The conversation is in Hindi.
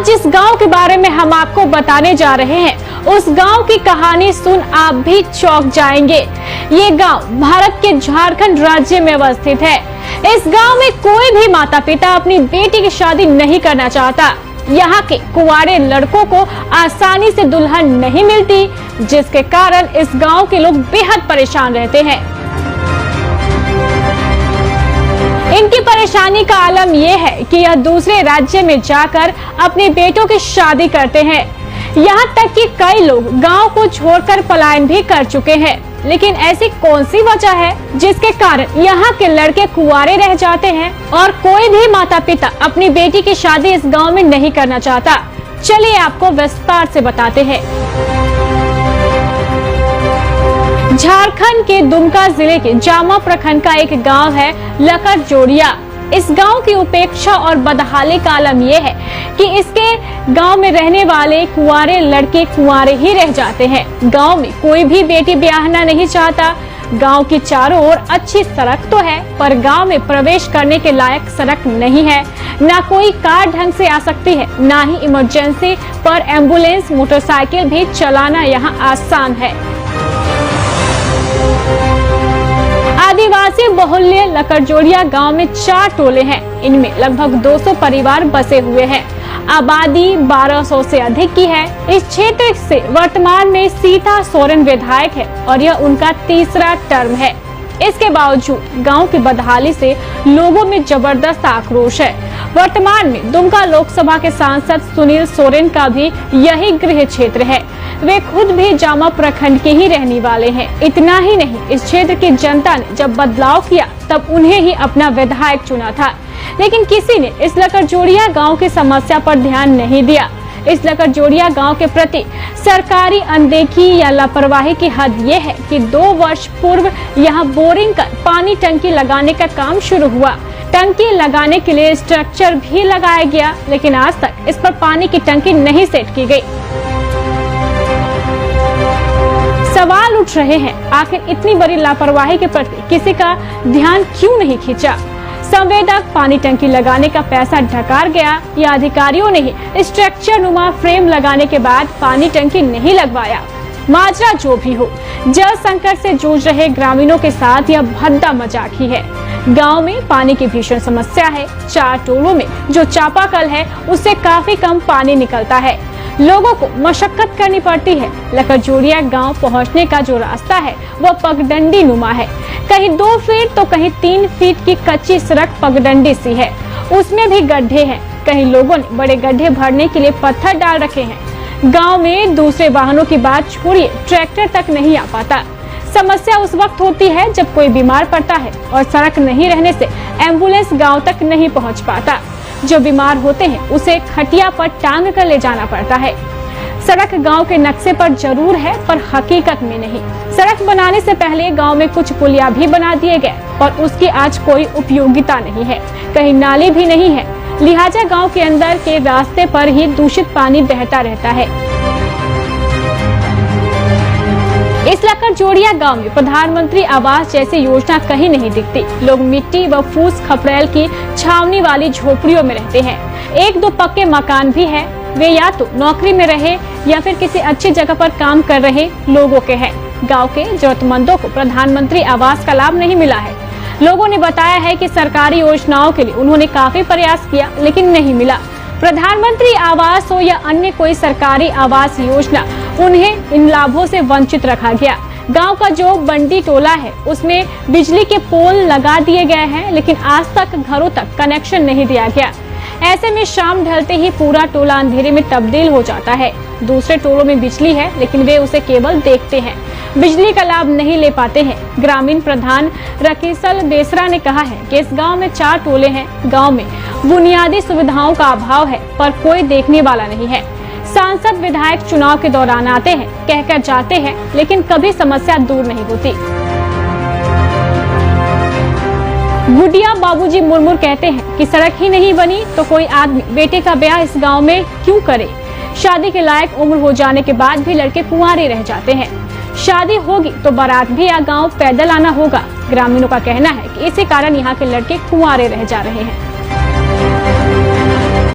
जिस गांव के बारे में हम आपको बताने जा रहे हैं, उस गांव की कहानी सुन आप भी चौंक जाएंगे। ये गांव भारत के झारखंड राज्य में अवस्थित है। इस गांव में कोई भी माता पिता अपनी बेटी की शादी नहीं करना चाहता। यहाँ के कुंवारे लड़कों को आसानी से दुल्हन नहीं मिलती, जिसके कारण इस गांव के लोग बेहद परेशान रहते हैं। इनकी परेशानी का आलम यह है कि यह दूसरे राज्य में जाकर अपने बेटों की शादी करते हैं। यहाँ तक कि कई लोग गांव को छोड़कर पलायन भी कर चुके हैं। लेकिन ऐसी कौन सी वजह है जिसके कारण यहाँ के लड़के कुंवारे रह जाते हैं और कोई भी माता पिता अपनी बेटी की शादी इस गांव में नहीं करना चाहता? चलिए आपको विस्तार से बताते हैं। झारखंड के दुमका जिले के जामा प्रखंड का एक गांव है लकड़जोड़िया। इस गांव की उपेक्षा और बदहाली का आलम यह है कि इसके गांव में रहने वाले कुंवारे लड़के कुंवारे ही रह जाते हैं। गांव में कोई भी बेटी ब्याहना नहीं चाहता। गांव की चारों ओर अच्छी सड़क तो है, पर गांव में प्रवेश करने के लायक सड़क नहीं है। ना कोई कार ढंग से आ सकती है, ना ही इमरजेंसी पर एम्बुलेंस मोटरसाइकिल भी चलाना यहाँ आसान है। आदिवासी बहुल्य लकड़जोड़िया गांव में 4 टोले हैं। इनमें लगभग 200 परिवार बसे हुए हैं। आबादी 1200 से अधिक की है। इस क्षेत्र से वर्तमान में सीता सोरेन विधायक है और यह उनका तीसरा टर्म है। इसके बावजूद गांव की बदहाली से लोगों में जबरदस्त आक्रोश है। वर्तमान में दुमका लोकसभा के सांसद सुनील सोरेन का भी यही गृह क्षेत्र है। वे खुद भी जामा प्रखंड के ही रहने वाले हैं। इतना ही नहीं, इस क्षेत्र की जनता ने जब बदलाव किया तब उन्हें ही अपना विधायक चुना था। लेकिन किसी ने इस लकड़जोड़िया गांव की समस्या पर ध्यान नहीं दिया। इस लकड़जोड़िया गांव के प्रति सरकारी अनदेखी या लापरवाही की हद ये है कि 2 वर्ष पूर्व यहाँ बोरिंग कर पानी टंकी लगाने का काम शुरू हुआ। टंकी लगाने के लिए स्ट्रक्चर भी लगाया गया, लेकिन आज तक इस पर पानी की टंकी नहीं सेट की गई। सवाल उठ रहे हैं, आखिर इतनी बड़ी लापरवाही के प्रति किसी का ध्यान क्यों नहीं खींचा? संवेदक पानी टंकी लगाने का पैसा ढकार गया या अधिकारियों ने ही स्ट्रक्चर नुमा फ्रेम लगाने के बाद पानी टंकी नहीं लगवाया? माजरा जो भी हो, जल संकट से जूझ रहे ग्रामीणों के साथ यह भद्दा मजाक ही है। गांव में पानी की भीषण समस्या है। 4 टोलों में जो चापाकल है उससे काफी कम पानी निकलता है। लोगों को मशक्कत करनी पड़ती है। लकड़जोड़िया गांव पहुंचने का जो रास्ता है वह पगडंडी नुमा है। कहीं 2 फीट तो कहीं 3 फीट की कच्ची सड़क पगडंडी सी है। उसमें भी गड्ढे हैं। कहीं लोगों ने बड़े गड्ढे भरने के लिए पत्थर डाल रखे हैं। गांव में दूसरे वाहनों की बात छोड़िए, ट्रैक्टर तक नहीं आ पाता। समस्या उस वक्त होती है जब कोई बीमार पड़ता है और सड़क नहीं रहने से एम्बुलेंस गांव तक नहीं पहुंच पाता। जो बीमार होते हैं उसे खटिया पर टांग कर ले जाना पड़ता है। सड़क गांव के नक्शे पर जरूर है, पर हकीकत में नहीं। सड़क बनाने से पहले गांव में कुछ पुलिया भी बना दिए गए और उसकी आज कोई उपयोगिता नहीं है। कहीं नाली भी नहीं है, लिहाजा गांव के अंदर के रास्ते पर ही दूषित पानी बहता रहता है। इस लकड़जोड़िया गांव में प्रधानमंत्री आवास जैसी योजना कहीं नहीं दिखती। लोग मिट्टी व फूस खपरेल की छावनी वाली झोपड़ियों में रहते हैं। 1-2 पक्के मकान भी है। वे या तो नौकरी में रहे या फिर किसी अच्छी जगह पर काम कर रहे लोगों के हैं। गांव के जरूरतमंदों को प्रधानमंत्री आवास का लाभ नहीं मिला है। लोगों ने बताया है कि सरकारी योजनाओं के लिए उन्होंने काफी प्रयास किया, लेकिन नहीं मिला। प्रधानमंत्री आवास हो या अन्य कोई सरकारी आवास योजना, उन्हें इन लाभों से वंचित रखा गया। गांव का जो बंडी टोला है उसमें बिजली के पोल लगा दिए गए हैं, लेकिन आज तक घरों तक कनेक्शन नहीं दिया गया। ऐसे में शाम ढलते ही पूरा टोला अंधेरे में तब्दील हो जाता है। दूसरे टोलों में बिजली है, लेकिन वे उसे केवल देखते हैं, बिजली का लाभ नहीं ले पाते हैं। ग्रामीण प्रधान रकीसल बेसरा ने कहा है कि इस गांव में 4 टोले हैं। गांव में बुनियादी सुविधाओं का अभाव है, पर कोई देखने वाला नहीं है। सांसद विधायक चुनाव के दौरान आते हैं, कहकर जाते हैं, लेकिन कभी समस्या दूर नहीं होती। गुडिया बाबूजी मुर्मुर कहते हैं कि सड़क ही नहीं बनी तो कोई आदमी बेटे का ब्याह इस गांव में क्यों करे? शादी के लायक उम्र हो जाने के बाद भी लड़के कुंवारे रह जाते हैं। शादी होगी तो बारात भी गांव पैदल आना होगा। ग्रामीणों का कहना है कि इसी कारण यहाँ के लड़के कुंवारे रह जा रहे हैं।